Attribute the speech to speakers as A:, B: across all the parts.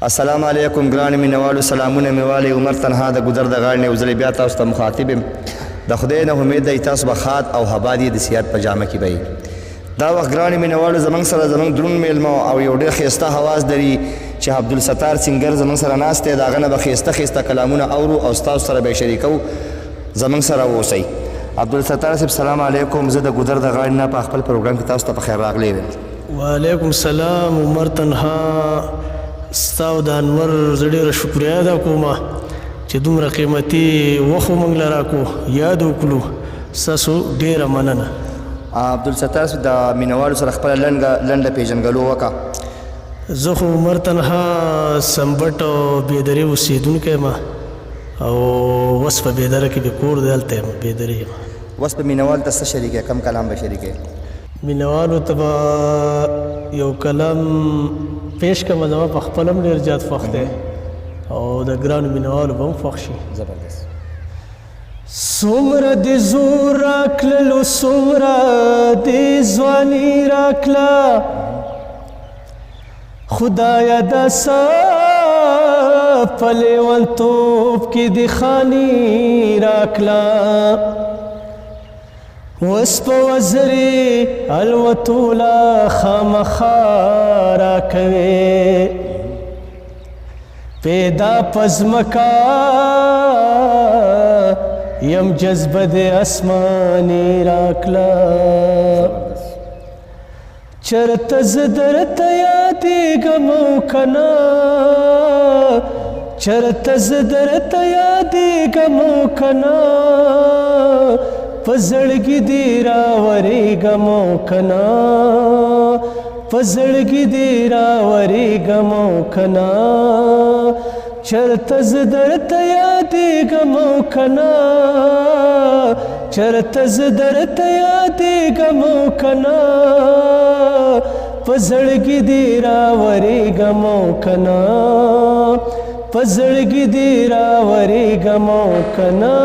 A: السلام علیکم ګران مینوالو، سلامونه مې والی. عمر تنها د ګودر د غاړې نه وزلی بیا تاسو ته مخاطب یم. د خدای نه امید دی تاسو به ښاد او اباد یې د سیاحت په جامه کې به دا وخت ګران مینوالو زموږ سره زموږ دروند میلمه او یو ډېر ښایسته حواس لري چې عبدالستار سینګر زموږ سره ناست دی. د هغه نه به ښایسته ښایسته کلامونه اورو او ستاسو سره به یې شریکو. زموږ سره واوسئ. عبدالستار صاحب سلام علیکم. زه د ګودر د غاړې نه په خپل پروګرام کې تاسو ته په خیر راغلی یم.
B: وعلیکم السلام. عمر تنها ستا او د انور زه ډېره شکریه ادا کوم چې دومره قیمتي وخت موږ له راکړو، یاد وکړو. ستاسو ډېره مننه.
A: عبدالستار صاحب د مینوالو سره خپله لنډه پیژنګلو وکړه.
B: زه خو عمر تنها سمبټ او بېدرې اوسېدونکی یم او اوس په بېدره کې مې کور دی، هلته یم بېدرې یم.
A: اوس په مینوالو ته څه شریکې، کم کلام به شریکې؟
B: مینوالو ته به یو کلام پیش کړم. زما په خپل هم ډېر زیات خوښ دی او د ګرانو مینوالو به هم خوښ شي.
A: زبردست.
B: څومره د زور راکړلو، څومره د ځواني راکړه، خدایه داسه په لیونتوب کې د خاني راکړه. اوس په وزرې الوتوله خامخا راکوې، پیدا په ځمکه یم جذبه د اسماني راکړه. چرته زه درته یادېږم او که نه، چرته زه درته یادېږم او که نه، په زړګي دې راورېږم او که نه، په زړګي دې راورېږم او که نه. چرته زه درته یادېږم او که نه، چرته زه درته یادېږم او که نه، په زړګي دې راورېږم او که نه، په زړګي دې راورېږم او که نه.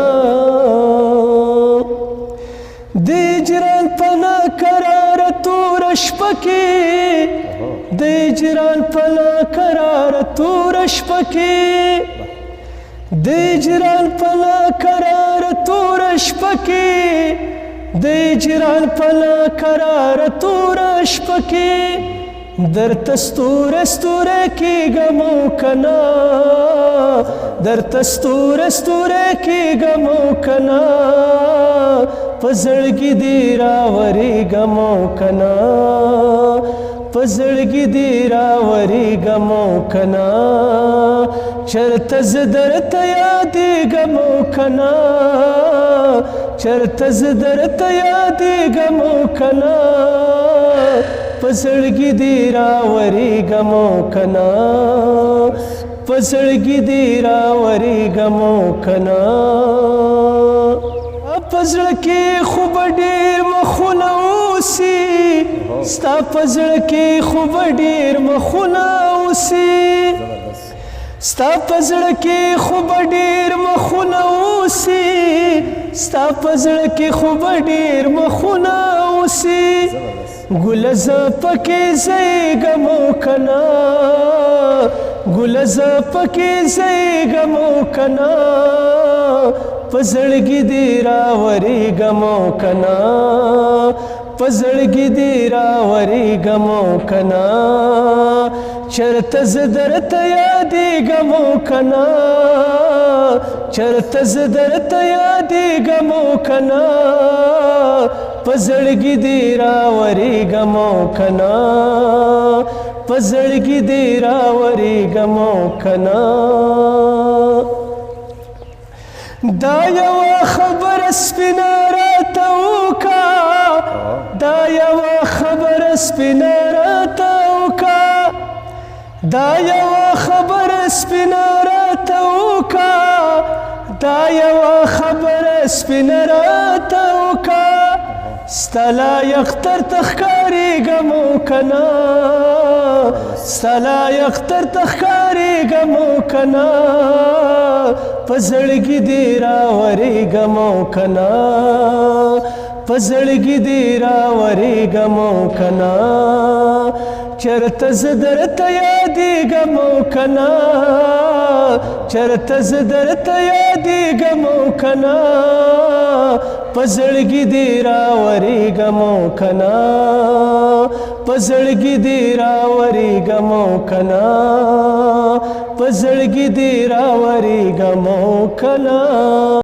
B: د هجران په ناقراره توره شپه کې، د هجران په ناقراره توره شپه کې، د هجران په ناقراره توره شپه کې، د هجران په ناقراره توره شپه کې، درته ستوره ستوره کېږم او که نه، درته ستوره ستوره کېږم او که نه، په زړګي دې راورېږم او که نه، په زړګي دې راورېږم او که نه. چرته زه درته یادېږم او که نه، چرته زه درته یادېږم او که نه، په زړګي دې راورېږم او که نه، په زړګي دې راورېږم او که نه. په زړه کې خو به ډېر مخونه اوسي، ستا په زړه کې خو به ډېر مخونه اوسي، ستا په زړه کې خو به ډېر مخونه اوسي، ستا په زړه کې خو به ډېر مخونه اوسي. ګله زه پکې ځایږم او که نه، ګله زه پکې ځایږم او که نه، په زړګي دې راورېږم او که نه، په زړګي دې راورېږم او که نه. چرته زه درته یادېږم او که نه، چرته زه درته یادېږم او که نه، په زړګي دې راورېږم او که نه، په زړګي دې راورېږم او که نه. دا یوه خبره سپینه راته وکړه، دا یوه خبره سپینه راته وکړه، دا یوه خبره سپینه راته وکړه، دا یوه خبره سپینه راته وکړه. ستا لایق درته ښکارېږم او که نه، ستا لایق درته ښکارېږم او که نه، په زړګي دې راورېږم او که نه، په زړګي دې راورېږم او که نه. چرته زه درته یادېږم او که نه چرته زه درته یادېږم او که نه په زړګي دې راورېږم او که نه په زړګي دې راورېږم او که نه په زړګي دې راورېږم او که نه